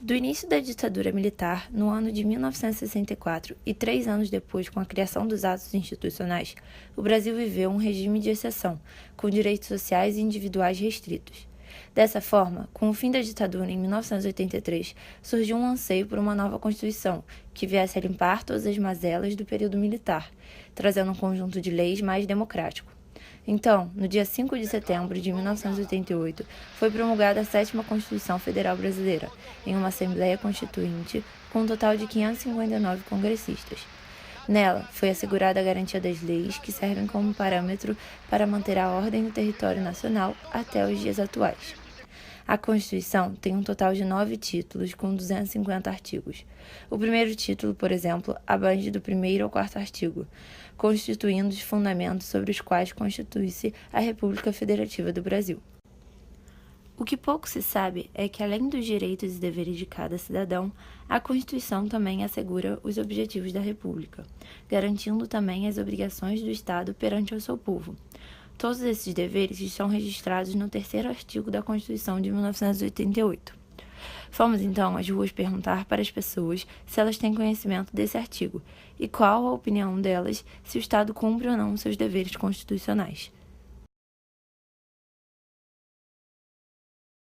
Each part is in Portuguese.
Do início da ditadura militar, no ano de 1964, e 3 anos depois, com a criação dos atos institucionais, o Brasil viveu um regime de exceção, com direitos sociais e individuais restritos. Dessa forma, com o fim da ditadura em 1983, surgiu um anseio por uma nova Constituição, que viesse a limpar todas as mazelas do período militar, trazendo um conjunto de leis mais democrático. Então, no dia 5 de setembro de 1988, foi promulgada a 7ª Constituição Federal Brasileira, em uma Assembleia Constituinte com um total de 559 congressistas. Nela, foi assegurada a garantia das leis que servem como parâmetro para manter a ordem no território nacional até os dias atuais. A Constituição tem um total de 9 títulos, com 250 artigos. O primeiro título, por exemplo, abrange do 1º ao 4º artigo, constituindo os fundamentos sobre os quais constitui-se a República Federativa do Brasil. O que pouco se sabe é que, além dos direitos e deveres de cada cidadão, a Constituição também assegura os objetivos da República, garantindo também as obrigações do Estado perante o seu povo. Todos esses deveres estão registrados no 3º artigo da Constituição de 1988. Fomos então às ruas perguntar para as pessoas se elas têm conhecimento desse artigo e qual a opinião delas se o Estado cumpre ou não seus deveres constitucionais.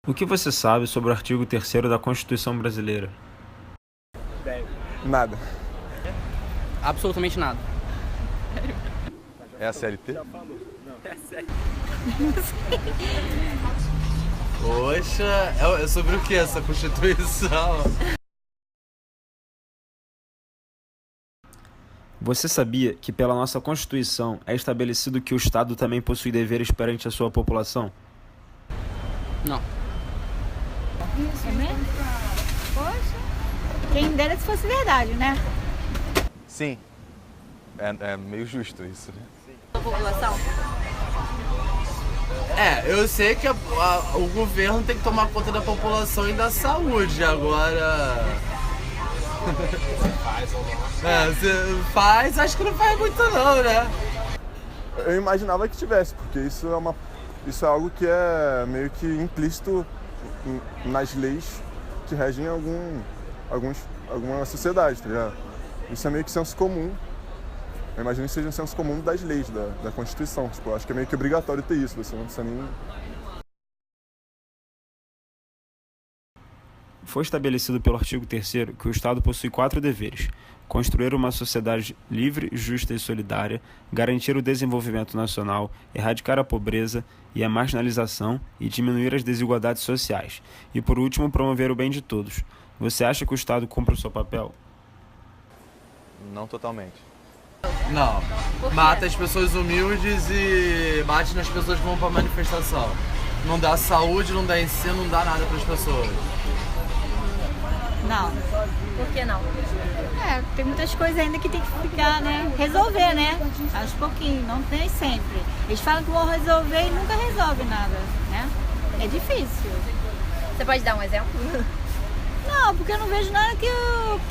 O que você sabe sobre o artigo 3º da Constituição Brasileira? Nada. Absolutamente nada. É a CLT? Poxa, é sobre o que essa Constituição? Você sabia que pela nossa Constituição é estabelecido que o Estado também possui deveres perante a sua população? Não. Isso mesmo? Poxa, quem dera se fosse verdade, né? Sim. É meio justo isso, né? A população? Eu sei que o governo tem que tomar conta da população e da saúde, agora... Faz ou não? Você faz, acho que não faz muito não, né? Eu imaginava que tivesse, porque isso é algo que é meio que implícito nas leis que regem alguma sociedade, tá ligado? Isso é meio que senso comum. Eu imagino que seja um senso comum das leis, da Constituição. Tipo, eu acho que é meio que obrigatório ter isso, você não precisa nem... Foi estabelecido pelo artigo 3º que o Estado possui 4 deveres: construir uma sociedade livre, justa e solidária, garantir o desenvolvimento nacional, erradicar a pobreza e a marginalização e diminuir as desigualdades sociais, e por último, promover o bem de todos. Você acha que o Estado cumpre o seu papel? Não totalmente. Não. Mata as pessoas humildes e bate nas pessoas que vão pra manifestação. Não dá saúde, não dá ensino, não dá nada pras pessoas. Não. Por que não? Tem muitas coisas ainda que tem que ficar, né? Resolver, né? Aos pouquinhos, não tem sempre. Eles falam que vão resolver e nunca resolvem nada, né? É difícil. Você pode dar um exemplo? Não, porque eu não vejo nada que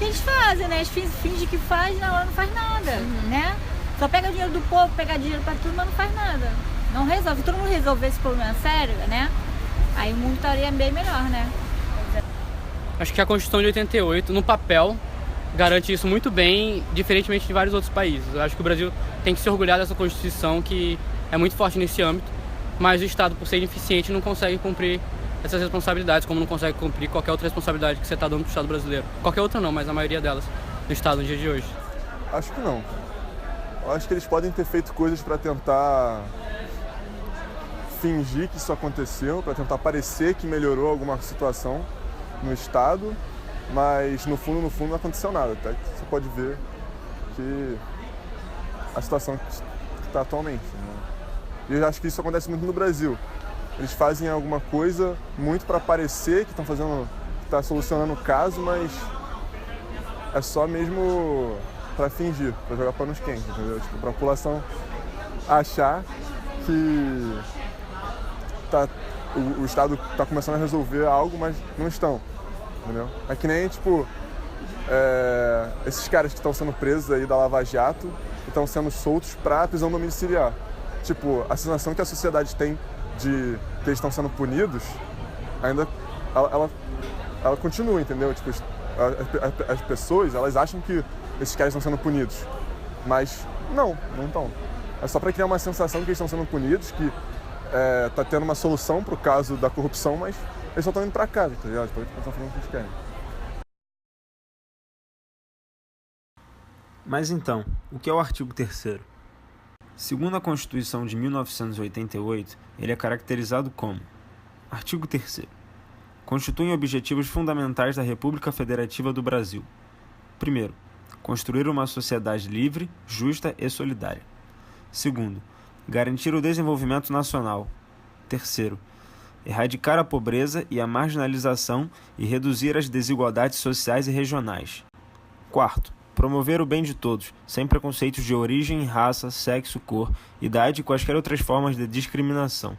eles fazem, né? Eles fingem que faz, na hora não faz nada, né? Só pega dinheiro do povo, pega dinheiro pra tudo, mas não faz nada. Não resolve. Se todo mundo resolver esse problema sério, né? Aí o mundo estaria bem melhor, né? Acho que a Constituição de 88, no papel, garante isso muito bem, diferentemente de vários outros países. Eu acho que o Brasil tem que se orgulhar dessa Constituição, que é muito forte nesse âmbito, mas o Estado, por ser ineficiente, não consegue cumprir essas responsabilidades, como não consegue cumprir qualquer outra responsabilidade que você está dando para o Estado brasileiro. Qualquer outra não, mas a maioria delas do Estado no dia de hoje. Acho que não. Eu acho que eles podem ter feito coisas para tentar fingir que isso aconteceu, para tentar parecer que melhorou alguma situação no Estado, mas no fundo não aconteceu nada. Até que você pode ver que a situação que está atualmente, né? E eu acho que isso acontece muito no Brasil. Eles fazem alguma coisa muito para parecer que estão fazendo, que está solucionando o caso, mas é só mesmo para fingir, para jogar panos quentes, entendeu? Tipo, para a população achar que o Estado está começando a resolver algo, mas não estão, entendeu? É que nem, tipo, esses caras que estão sendo presos aí da Lava Jato e estão sendo soltos para prisão domiciliar. Tipo, a sensação que a sociedade tem de que eles estão sendo punidos, ainda ela ela continua, entendeu? Tipo, as pessoas, elas acham que esses caras estão sendo punidos, mas não estão. É só para criar uma sensação que eles estão sendo punidos, que tá tendo uma solução pro caso da corrupção, mas eles só estão indo para casa, tá ligado? Eles estão fazendo o que eles querem. Mas então, o que é o artigo 3º? Segundo a Constituição de 1988, ele é caracterizado como: artigo 3º. Constituem objetivos fundamentais da República Federativa do Brasil. Primeiro, construir uma sociedade livre, justa e solidária. Segundo, garantir o desenvolvimento nacional. Terceiro, erradicar a pobreza e a marginalização e reduzir as desigualdades sociais e regionais. Quarto, promover o bem de todos, sem preconceitos de origem, raça, sexo, cor, idade e quaisquer outras formas de discriminação.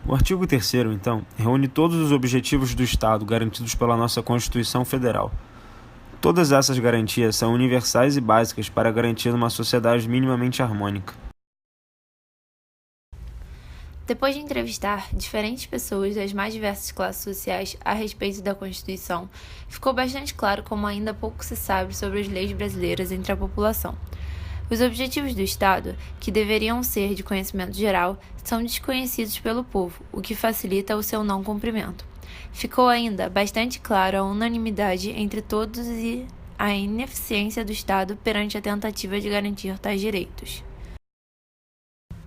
O artigo 3º, então, reúne todos os objetivos do Estado garantidos pela nossa Constituição Federal. Todas essas garantias são universais e básicas para garantir uma sociedade minimamente harmônica. Depois de entrevistar diferentes pessoas das mais diversas classes sociais a respeito da Constituição, ficou bastante claro como ainda pouco se sabe sobre as leis brasileiras entre a população. Os objetivos do Estado, que deveriam ser de conhecimento geral, são desconhecidos pelo povo, o que facilita o seu não cumprimento. Ficou ainda bastante claro a unanimidade entre todos e a ineficiência do Estado perante a tentativa de garantir tais direitos.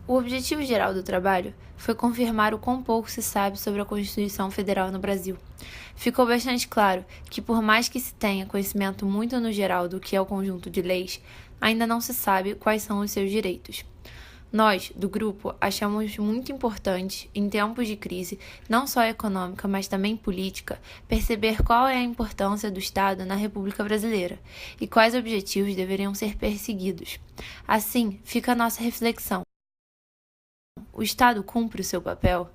O objetivo geral do trabalho foi confirmar o quão pouco se sabe sobre a Constituição Federal no Brasil. Ficou bastante claro que, por mais que se tenha conhecimento muito no geral do que é o conjunto de leis, ainda não se sabe quais são os seus direitos. Nós, do grupo, achamos muito importante, em tempos de crise, não só econômica, mas também política, perceber qual é a importância do Estado na República Brasileira e quais objetivos deveriam ser perseguidos. Assim, fica a nossa reflexão. O Estado cumpre o seu papel?